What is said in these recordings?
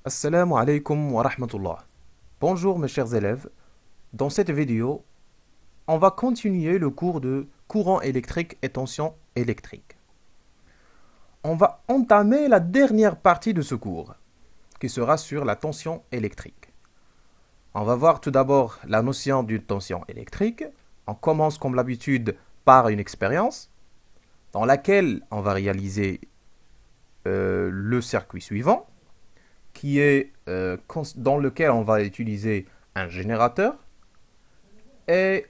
Assalamu alaikum wa rahmatullah. Bonjour mes chers élèves. Dans cette vidéo, on va continuer le cours de courant électrique et tension électrique. On va entamer la dernière partie de ce cours, qui sera sur la tension électrique. On va voir tout d'abord la notion d'une tension électrique. On commence comme l'habitude par une expérience dans laquelle on va réaliser le circuit suivant, qui est dans lequel on va utiliser un générateur et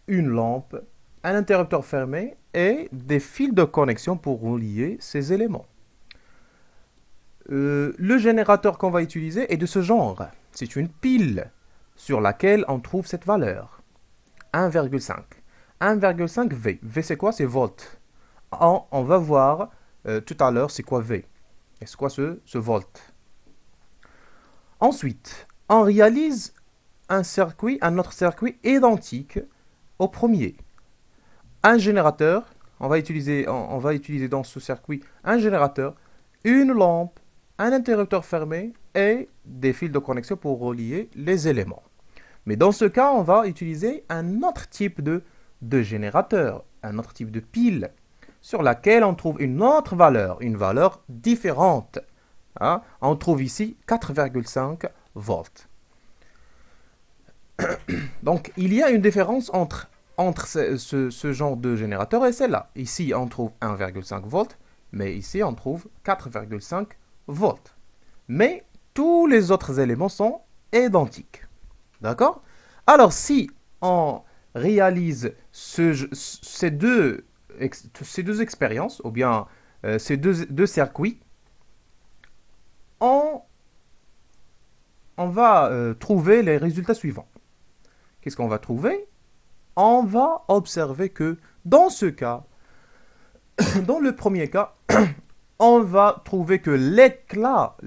une lampe, un interrupteur fermé et des fils de connexion pour relier ces éléments. Le générateur qu'on va utiliser est de ce genre. C'est une pile sur laquelle on trouve cette valeur. 1,5. 1,5 V. V c'est quoi? C'est volt. On va voir tout à l'heure c'est quoi V. Et c'est quoi ce volt? Ensuite, on réalise un autre circuit identique au premier. Un générateur, on va utiliser dans ce circuit un générateur, une lampe, un interrupteur fermé et des fils de connexion pour relier les éléments. Mais dans ce cas, on va utiliser un autre type de générateur, un autre type de pile, sur laquelle on trouve une autre valeur, une valeur différente. Hein? On trouve ici 4,5 volts. Donc, il y a une différence entre ce genre de générateur et celle-là. Ici, on trouve 1,5 volts, mais ici, on trouve 4,5 volts. Mais tous les autres éléments sont identiques. D'accord? Alors, si on réalise ces deux expériences, ou bien ces deux circuits, on va trouver les résultats suivants. Qu'est-ce qu'on va trouver? On va observer que dans ce cas, dans le premier cas, on va trouver que l'éclat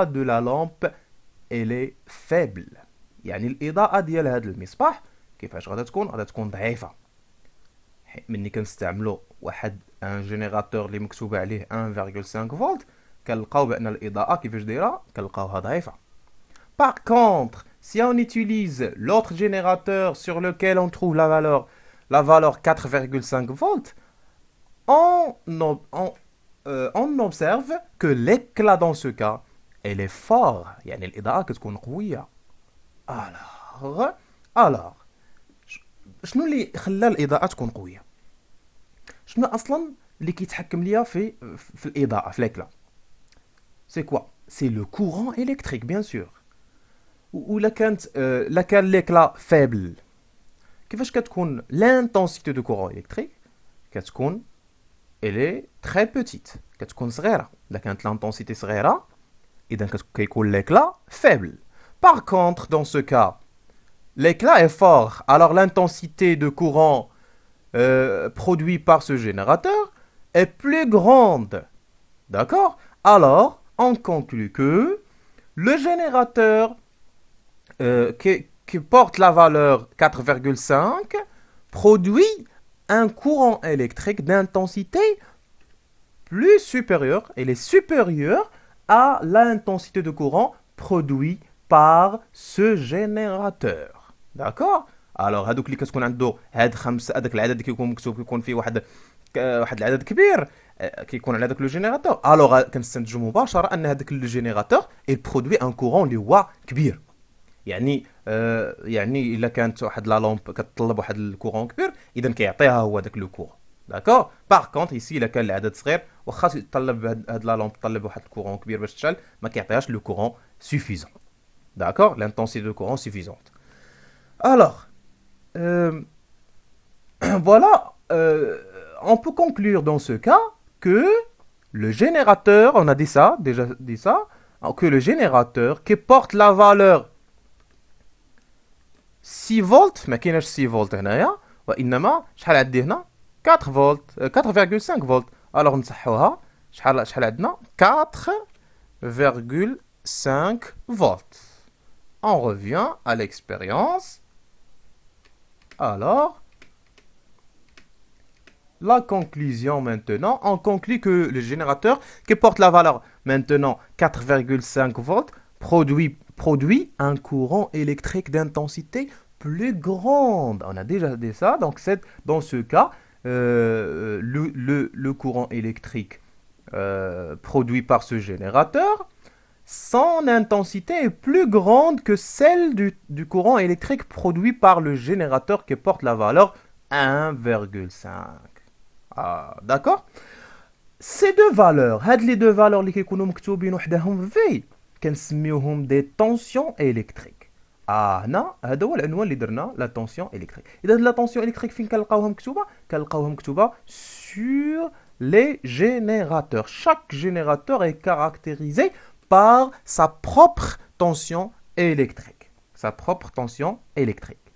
de la lampe, elle est faible. يعني الإضاءة ديال هذا المصباح كيفاش غادا تكون ضعيفة. ملي كنستعملوا واحد ان جينيراتور اللي مكتوب عليه 1,5 فولت كنلقاو بان الاضاءه كيفاش دايره كنلقاوها ضعيفه. Par contre, si on utilise l'autre générateur sur lequel on trouve la valeur 4,5 volts, on observe que l'éclat dans ce cas, elle est fort. يعني الإضاءة كتكون قوية. Alors, شنو اللي خلى الإضاءة تكون قوية؟ شنو أصلا اللي كيتحكم ليا في الإضاءة في l'éclat؟ C'est quoi? C'est le courant électrique, bien sûr. ولا كان l'éclat faible. كيفاش كتكون l'intensité de courant électrique؟ كتكون elle est très petite. كتكون صغيرة. إلا كانت l'intensité صغيرة إذا كيكون l'éclat faible. Par contre, dans ce cas, l'éclat est fort, alors l'intensité de courant produit par ce générateur est plus grande. D'accord? Alors, on conclut que le générateur qui porte la valeur 4,5 produit un courant électrique d'intensité plus supérieure, elle est supérieure à l'intensité de courant produit par ce générateur. D'accord? Alors هذوك اللي كتكون عنده هذاك العدد اللي كيكون مكتوب كيكون فيه واحد العدد كبير كيكون على هذاك لو جينيراتور الوغ كنستنتجوا مباشره ان هذاك لو جينيراتور il produit un courant اللي هو كبير. يعني الا كانت واحد لا لامب كتطلب واحد الكورون كبير اذا كيعطيها هو داك لو كورون. داكور؟ باغ كونط ايسي الا كان العدد صغير واخا يطلب هاد لا لامب طلب واحد الكورون كبير باش تشعل ما كيعطيهاش لو كورون سوفيزون. D'accord? L'intensité de courant suffisante. Alors, voilà, on peut conclure dans ce cas que le générateur, on a déjà dit ça, que le générateur qui porte la valeur 6 volts, ما كايناش 6 فولت هنايا وانما شحال عندي هنا 4 فولت 4,5 فولت. alors نصحوها شحال عندنا 4,5 volts. On revient à l'expérience. Alors, la conclusion maintenant, on conclut que le générateur qui porte la valeur maintenant 4,5 volts produit un courant électrique d'intensité plus grande. On a déjà dit ça, donc dans ce cas, le courant électrique produit par ce générateur, son intensité est plus grande que celle du courant électrique produit par le générateur qui porte la valeur 1,5. Ah, d'accord. Ces deux valeurs, les deux valeurs اللي كيكونوا مكتوبين وحدهم في كنسميوهم des tensions électriques. هنا هذا هو العنوان اللي درنا لا tension électrique. اذا لا tension électrique فين كنلقاوها مكتوبه؟ كنلقاوها مكتوبه sur les générateurs. Chaque générateur est caractérisé par sa propre tension électrique. Sa propre tension électrique.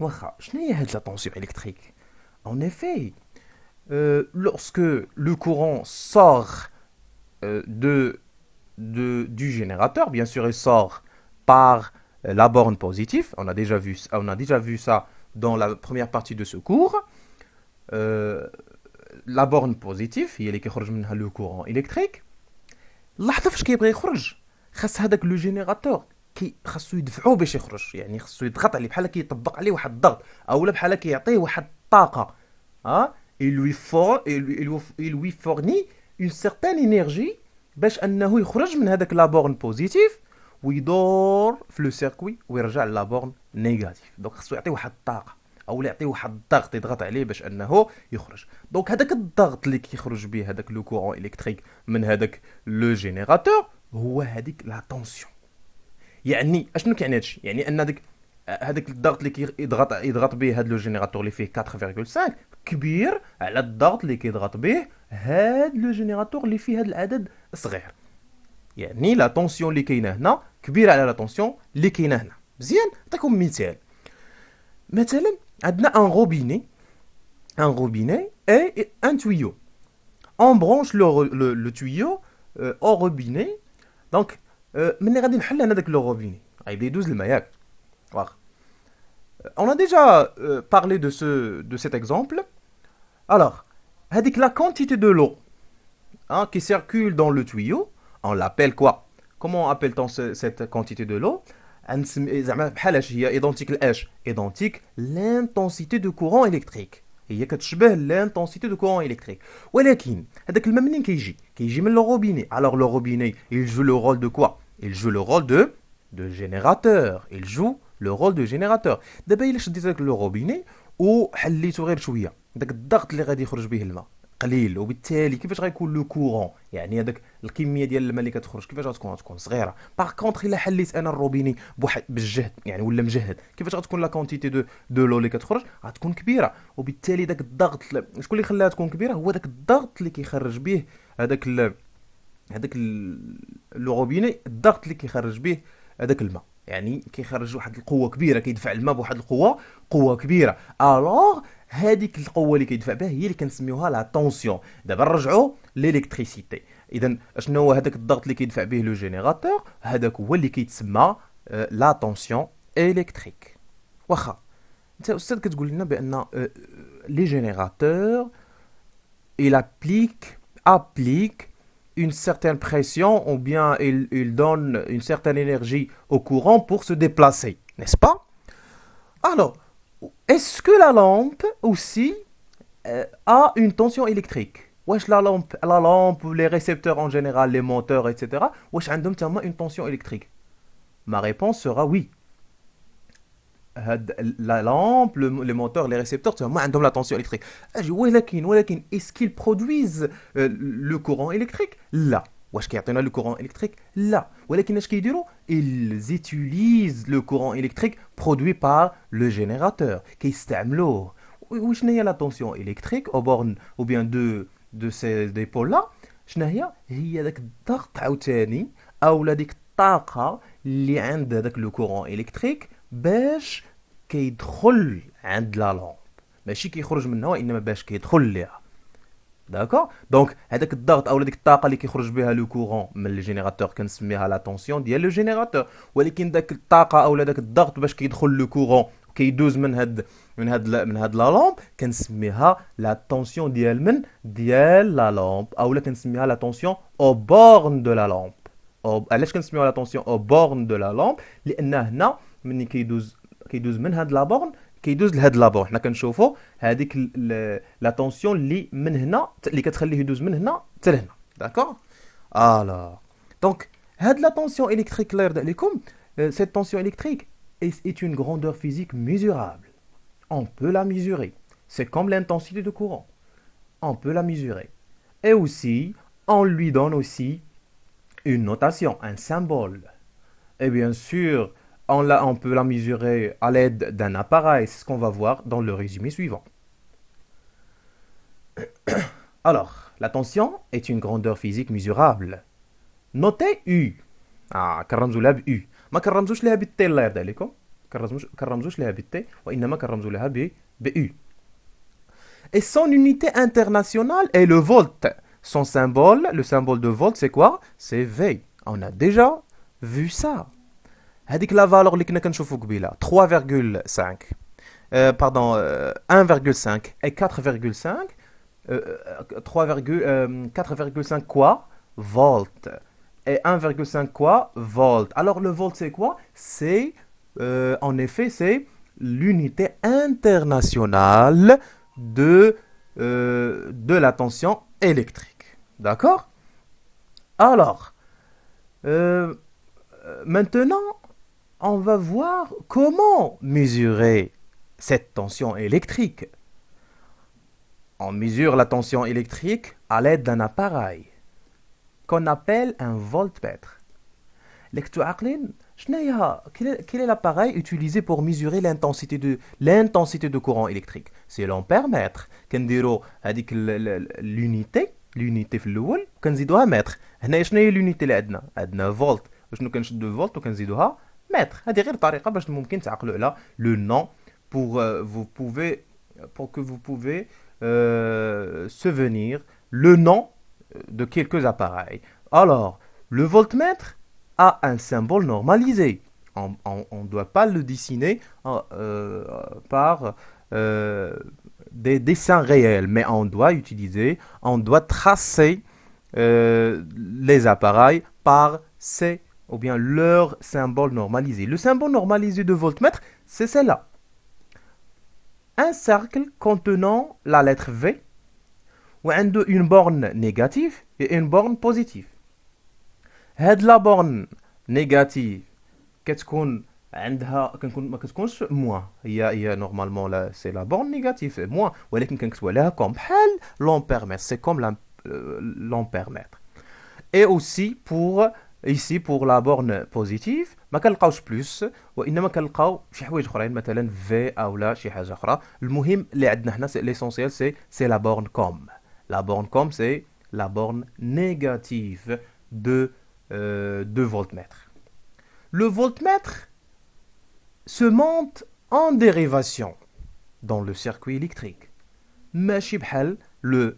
واخا شنو هي هاد لا tension électrique? En effet, lorsque le courant sort du générateur, bien sûr, il sort par la borne positive. On a déjà vu ça dans la première partie de ce cours. La borne positive هي اللي كيخرج منها le courant électrique. اللحظه فاش كيبغي يخرج خاص هذاك لو جينيراتور خاصو يدفعوه باش يخرج، يعني خاصو يضغط عليه بحال كيطبق عليه واحد الضغط اولا بحال كيعطيه واحد الطاقه. il lui fournit une certaine énergie باش انه يخرج من هذاك لا بورن بوزيتيف ويدور في لو سيركوي ويرجع لا بورن نيجاتيف. دونك خاصو يعطيه واحد الطاقه اولا يعطيه واحد الضغط يضغط عليه باش انه يخرج. دونك هذاك الضغط اللي كيخرج به هذاك لو كورون الكتريك من هذاك لو جينيراتور هو هذيك لا طونسيون. يعني اشنو كيعني هادشي؟ يعني ان هذاك الضغط اللي يضغط به هذا لو جينيراتور اللي فيه 4.5 كبير على الضغط اللي كيضغط به هذا لو جينيراتور اللي فيه هذا العدد صغير. يعني لا طونسيون اللي كاينه هنا كبيره على لا طونسيون اللي كاينه هنا. مزيان نعطيكم مثال. مثلا عندنا un robinet et un tuyau. On branche le tuyau au robinet. Donc ملي غادي نحل انا داك لو روبيني غيبدا يدوز الماء ياك. واخا on a déjà parlé de cet exemple. Alors هذيك la quantité de l'eau qui circule dans le tuyau, on l'appelle quoi? Comment appelle-t-on cette quantité de l'eau? زعما بحال اش هي ايدونتيك لاش؟ ايدونتيك لانتونسيتي دو كورون الكتريك. هي كتشبه لانتونسيتي دو كورون الكتريك. ولكن هذاك الماء منين كيجي من لو روبيني. alors le robinet il joue le rôle de quoi? il joue le rôle de générateur. il joue le rôle de générateur. دابا الا شديت هذاك لو روبيني وحليته غير شويه داك الضغط اللي غادي يخرج به الماء قليل وبالتالي كيفاش غيكون لو كورون؟ يعني هذاك الكميه ديال الماء اللي كتخرج كيفاش غتكون صغيره. باغ كونطخ الا حليت انا الروبيني بواحد بالجهد يعني ولا مجهد كيفاش غتكون لا كونتيتي دو لو اللي كتخرج غتكون كبيره وبالتالي داك الضغط شكون اللي خلاها تكون كبيره؟ هو داك الضغط اللي كيخرج به هذاك لو روبيني. الضغط اللي كيخرج به هذاك الماء يعني كيخرج واحد القوه كبيره كيدفع الماء بواحد قوه كبيره. الوغ هذيك القوه اللي كيدفع بها هي اللي كنسميوها لا طونسيون. دابا نرجعوا للالكتريسيتي. اذا اشنو هو هذاك الضغط اللي كيدفع به لو جينيراتور؟ هذاك هو اللي كيتسمى لا طونسيون الكتريك. واخا انت استاذ كتقول لنا بان لي جينيراتور il applique une certaine pression ou bien il donne une certaine énergie au courant pour se déplacer, n'est-ce pas? Alors, est-ce que la lampe aussi a une tension électrique? Wesh la lampe, les récepteurs en général, les moteurs, etc. Wesh عندهم تما une tension électrique? Ma réponse sera oui. La lampe, les moteurs, les récepteurs, تما عندهم la tension électrique. ولكن est-ce qu'ils produisent le courant électrique? لا. واش كيعطينا le courant électrique? لا. ولكن اش كيديروا؟ ils utilisent le courant électrique produit par le générateur. كيستعملوه. وشنو هي la tension électrique au borne ou bien de ces pôles là؟ شنو هي داك الضغط عاوتاني اولا ديك الطاقه اللي عند هذاك لو كورون الكتريك باش كيدخل عند لا لامب ماشي كيخرج منها وانما باش كيدخل ليها. داكور دونك هذاك الضغط اولا ديك الطاقه اللي كيخرج بها لو كورون من الجينيراتور كنسميها لا طونسيون ديال لو جينيراتور. ولكن داك الطاقه اولا داك الضغط باش كيدخل لو كورون كيدوز من هاد لا لامب كنسميها لا طونسيون ديال لا لامب اولا كنسميها لا طونسيون او بورن دو لا لامب. علاش كنسميوها لا طونسيون او بورن دو لا لامب؟ لان هنا ملي كيدوز من هاد لا بورن كيدوز لهاد لا بورن. حنا كنشوفوا هذيك لا طونسيون اللي من هنا اللي كتخليه يدوز من هنا حتى لهنا. داكور. الوغ دونك هاد la tension électrique claire d'Alicum, cette tension électrique est une grandeur physique mesurable. On peut la mesurer. C'est comme l'intensité de courant. On peut la mesurer. Et aussi, on lui donne aussi une notation, un symbole. Et bien sûr, on peut la mesurer à l'aide d'un appareil. C'est ce qu'on va voir dans le résumé suivant. Alors, la tension est une grandeur physique mesurable. Notez U. كنرمزوا لها ب U. ما كنرمزوش لها بالتي الله يرضي عليكم. كنرمزوش لها بالتي وإنما كنرمزوا لها ب U. Et son unité internationale est le volt. Son symbole, le symbole de volt, c'est quoi? C'est V. On a déjà vu ça. هذيك la valeur اللي كنا كنشوفوا قبيله 3,5 pardon 1,5 et 4,5 4,5 quoi? Volt. Et 1,5 quoi? Volt. Alors le volt c'est quoi? C'est en effet c'est l'unité internationale de la tension électrique. D'accord? Alors maintenant on va voir comment mesurer cette tension électrique. On mesure la tension électrique à l'aide d'un appareil qu'on appelle un voltmètre. Quel est l'appareil utilisé pour mesurer l'intensité de courant électrique? C'est l'ampèremètre. l'unité في الاول كنزيدوها متر. هنا شنو هي l'unité اللي عندنا فولت. شنو كنشدو فولت وكنزيدوها متر. هذه غير طريقه باش ممكن تعقلوا على le nom pour que vous pouvez souvenir le nom de quelques appareils. Alors, le voltmètre a un symbole normalisé. On ne doit pas le dessiner par des dessins réels, mais on doit tracer les appareils par ou bien leur symbole normalisé. Le symbole normalisé de voltmètre, c'est celle-là. Un cercle contenant la lettre V, وعنده une borne négative et une borne positive. هاد لا borne négative كتكون عندها ما كتكونش moins. هي normalement là c'est la borne négative c'est moins, ولكن كنكتبوا عليها comme بحال l'ampèremètre. C'est comme l'ampèremètre. Et aussi ici pour la borne positive ما كنلقاوش بلس وانما كنلقاو شي حوايج اخرين مثلا في او لا شي حاجه اخرى. المهم اللي عندنا حنا l'essentiel c'est la borne comme. La borne comme c'est la borne négative de voltmètre. Le voltmètre se monte en dérivation dans le circuit électrique. ماشي بحال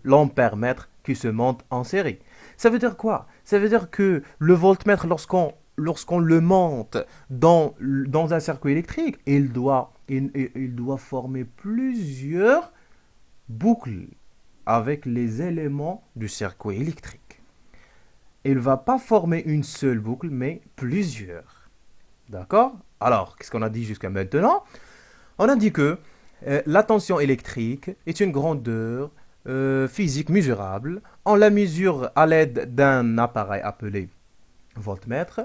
l'ampèremètre qui se monte en série. Ça veut dire quoi? Ça veut dire que le voltmètre, lorsqu'on le monte dans un circuit électrique, il doit former plusieurs boucles avec les éléments du circuit électrique. Il ne va pas former une seule boucle, mais plusieurs. D'accord? Alors, qu'est-ce qu'on a dit jusqu'à maintenant? On a dit que la tension électrique est une grandeur physique mesurable. On la mesure à l'aide d'un appareil appelé voltmètre,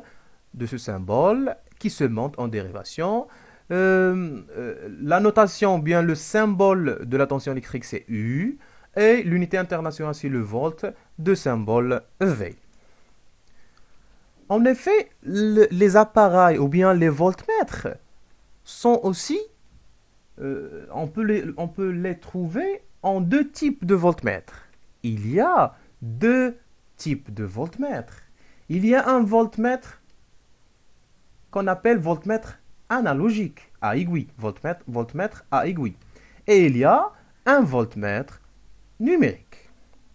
de ce symbole qui se monte en dérivation. La notation, bien le symbole de la tension électrique, c'est U, et l'unité internationale, c'est le volt, de symbole V. En effet, les appareils ou bien les voltmètres sont aussi, on peut les trouver en deux types de voltmètres. Il y a deux types de voltmètres. Il y a un voltmètre qu'on appelle voltmètre analogique à aiguille, voltmètre à aiguille. Et il y a un voltmètre numérique.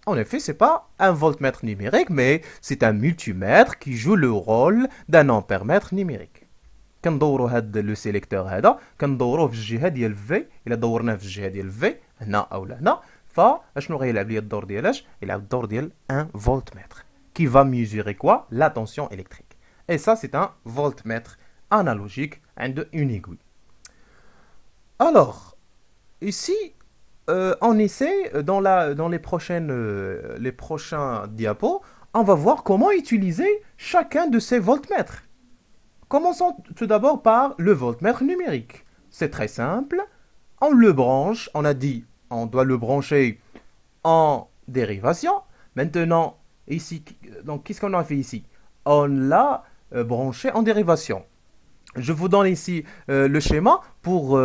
En effet, ce n'est pas un voltmètre numérique, mais c'est un multimètre qui joue le rôle d'un ampèremètre numérique. كندوروا هذا لو سيليكتور هذا كندوروه في الجهه ديال في. الا دورناه في الجهه ديال في هنا او لهنا فاشنو غيلعب لي الدور ديالاش؟ يلعب الدور ديال 1 فولتمتر. qui va mesurer quoi? La tension électrique. Et ça, c'est un voltmètre analogique une aiguille. Alors, ici, on essaie, dans les prochains diapos, on va voir comment utiliser chacun de ces voltmètres. Commençons tout d'abord par le voltmètre numérique. C'est très simple. On le branche, on a dit, on doit le brancher en dérivation. Maintenant, ici, donc qu'est-ce qu'on a fait ici? On l'a branché en dérivation. Je vous donne ici le schéma pour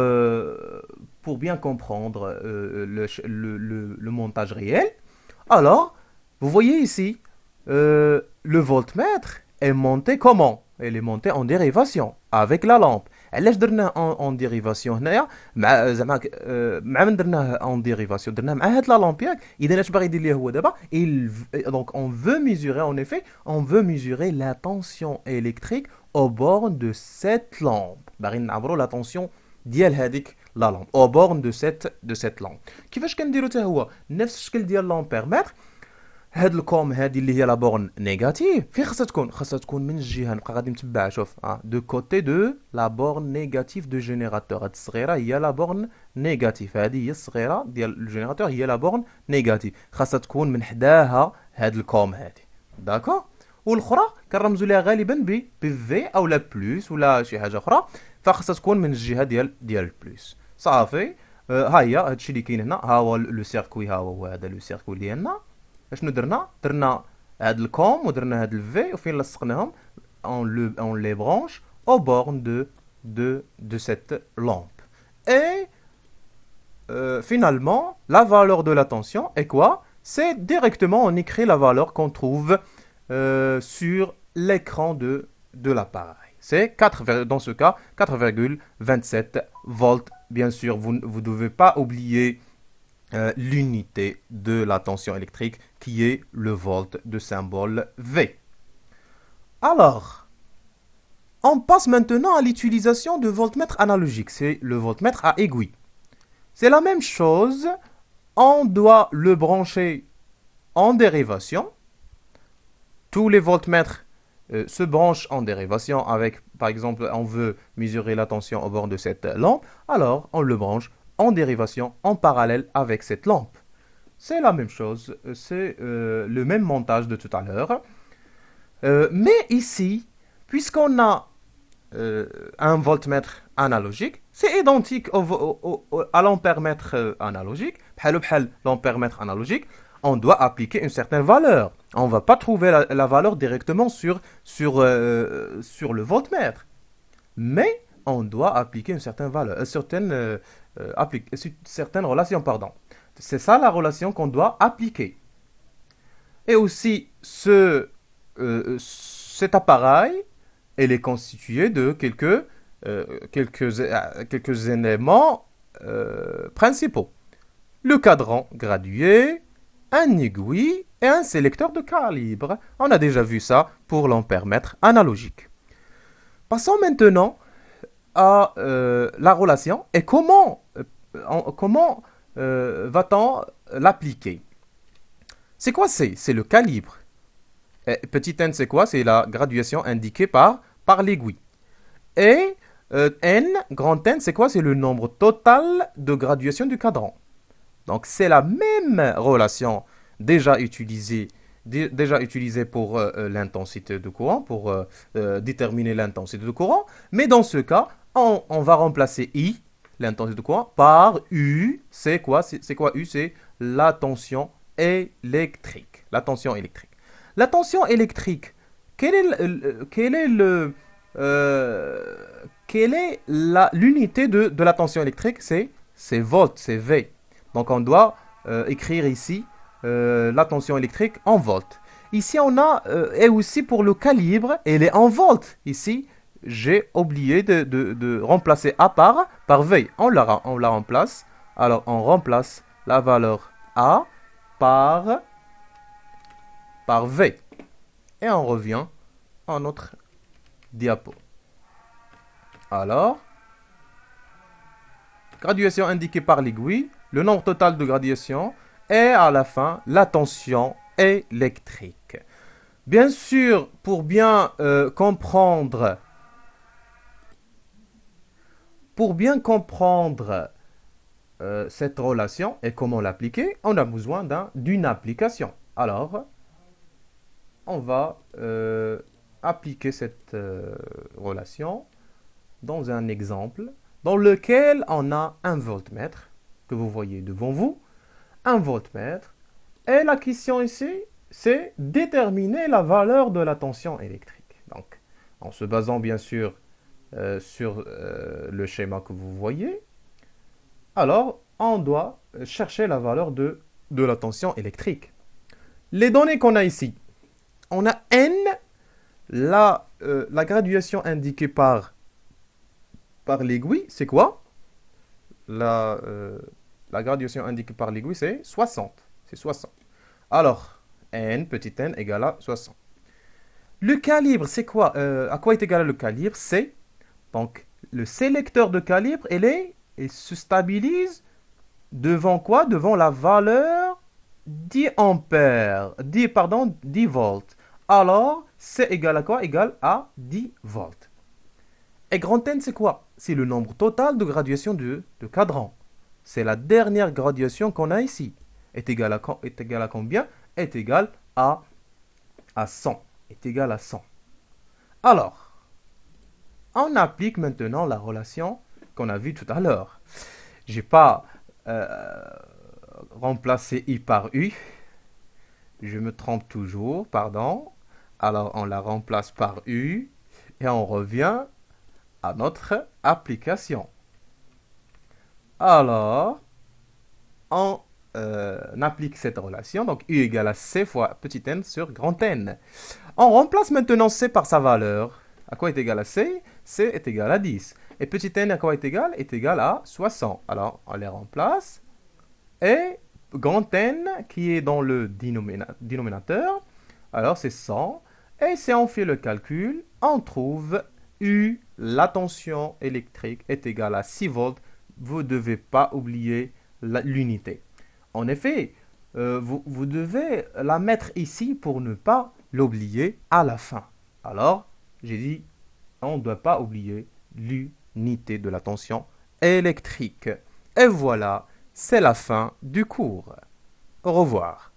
bien comprendre le montage réel. Alors, vous voyez ici, le voltmètre est monté comment? Elle est montée en dérivation avec la lampe. علاش درناه en dérivation هنايا مع زعما مع من درناه en dérivation درناه مع هاد لا لامب ياك اذا اش باغي يدير ليه هو دابا donc on veut mesurer en effet on veut mesurer la tension électrique aux bornes de cette lampe باغي نعبروا la tension ديال هذيك لا لامب aux bornes de cette lampe كيفاش كنديروا حتى هو نفس الشكل ديال لامبيرمتر هاد الكوم هادي اللي هي لا بورن نيجاتيف فين خاصها تكون من الجهه نبقى غادي متبع شوف دو كوتي دو لا بورن نيجاتيف دو جينيراتور هاد الصغيره هي لا بورن نيجاتيف هادي هي الصغيره ديال الجينيراتور هي لا بورن نيجاتيف خاصها تكون من حداها هاد الكوم هادي داكور والاخرى كنرمزوا ليها غالبا ب في او لا بلس ولا شي حاجه اخرى فخاصها تكون من الجهه ديال البلس صافي ها هي هادشي اللي كاين هنا ها هو لو سيركوي ها هو هذا لو سيركوي ديالنا اشنو درنا هاد الكوم ودرنا هاد الفي وفين لصقناهم on les branche aux bornes de cette lampe et finalement la valeur de la tension est quoi? C'est directement on écrit la valeur qu'on trouve sur l'écran de l'appareil. C'est 4, dans ce cas 4,27 volts. Bien sûr, vous ne devez pas oublier l'unité de la tension électrique qui est le volt de symbole V. Alors, on passe maintenant à l'utilisation de voltmètre analogique. C'est le voltmètre à aiguille. C'est la même chose. On doit le brancher en dérivation. Tous les voltmètres se branchent en dérivation avec, par exemple, on veut mesurer la tension au bord de cette lampe. Alors, on le branche en dérivation, en parallèle avec cette lampe. C'est la même chose, c'est le même montage de tout à l'heure. Mais ici, puisqu'on a un voltmètre analogique, c'est identique à l'ampèremètre analogique. L'ampèremètre analogique, on doit appliquer une certaine valeur. On ne va pas trouver la valeur directement sur le voltmètre. Mais on doit appliquer une certaine valeur, certaines relations, pardon. C'est ça la relation qu'on doit appliquer. Et aussi, cet appareil, il est constitué de quelques éléments principaux. Le cadran gradué, un aiguille et un sélecteur de calibre. On a déjà vu ça pour l'ampèremètre analogique. Passons maintenant à la relation et comment va-t-on l'appliquer? C'est quoi C? C'est le calibre. Et petit n, c'est quoi? C'est la graduation indiquée par l'aiguille. Et n, grand N, c'est quoi? C'est le nombre total de graduation du cadran. Donc c'est la même relation déjà utilisée pour l'intensité de courant, pour déterminer l'intensité de courant. Mais dans ce cas, on va remplacer I, l'intensité de courant, par U. C'est quoi? C'est quoi U? C'est la tension électrique. La tension électrique. La tension électrique, quelle est l'unité de la tension électrique? C'est volt, c'est V. Donc on doit écrire ici la tension électrique en volts. Ici on a, et aussi pour le calibre, elle est en volts. Ici, j'ai oublié de remplacer A par V. On la remplace. Alors on remplace la valeur A par V. Et on revient à notre diapo. Alors, graduation indiquée par l'aiguille, le nombre total de graduation et à la fin, la tension électrique. Bien sûr, pour bien comprendre cette relation et comment l'appliquer, on a besoin d'une application. Alors, on va appliquer cette relation dans un exemple dans lequel on a un voltmètre que vous voyez devant vous, un voltmètre, et la question ici, c'est déterminer la valeur de la tension électrique. Donc, en se basant bien sûr sur le schéma que vous voyez, alors on doit chercher la valeur de la tension électrique. Les données qu'on a ici, on a N, la graduation indiquée par l'aiguille, c'est quoi la, euh, la graduation indiquée par l'aiguille, c'est 60. C'est 60. Alors, N, petit n, égale à 60. Le calibre, c'est quoi à quoi est égal le calibre? C'est, donc, le sélecteur de calibre, il se stabilise devant quoi? Devant la valeur 10 ampères, 10 volts. Alors, c'est égal à quoi? Égal à 10 volts. Et grand N, c'est quoi? C'est le nombre total de graduations de cadran. C'est la dernière graduation qu'on a ici. Est égal à combien? Est égal à 100. Est égal à 100. Alors, on applique maintenant la relation qu'on a vue tout à l'heure. Je n'ai pas remplacé I par U. Je me trompe toujours, pardon. Alors, on la remplace par U et on revient à notre application. Alors, on applique cette relation, donc U égale à C fois petit n sur grand N. On remplace maintenant C par sa valeur. À quoi est égal à C? C est égal à 10. Et petit n à quoi est égal? Est égal à 60. Alors, on les remplace. Et grand N, qui est dans le dénominateur, alors c'est 100. Et si on fait le calcul, on trouve U, la tension électrique, est égale à 6 volts. Vous ne devez pas oublier l'unité. En effet, vous devez la mettre ici pour ne pas l'oublier à la fin. Alors, j'ai dit, on ne doit pas oublier l'unité de la tension électrique. Et voilà, c'est la fin du cours. Au revoir.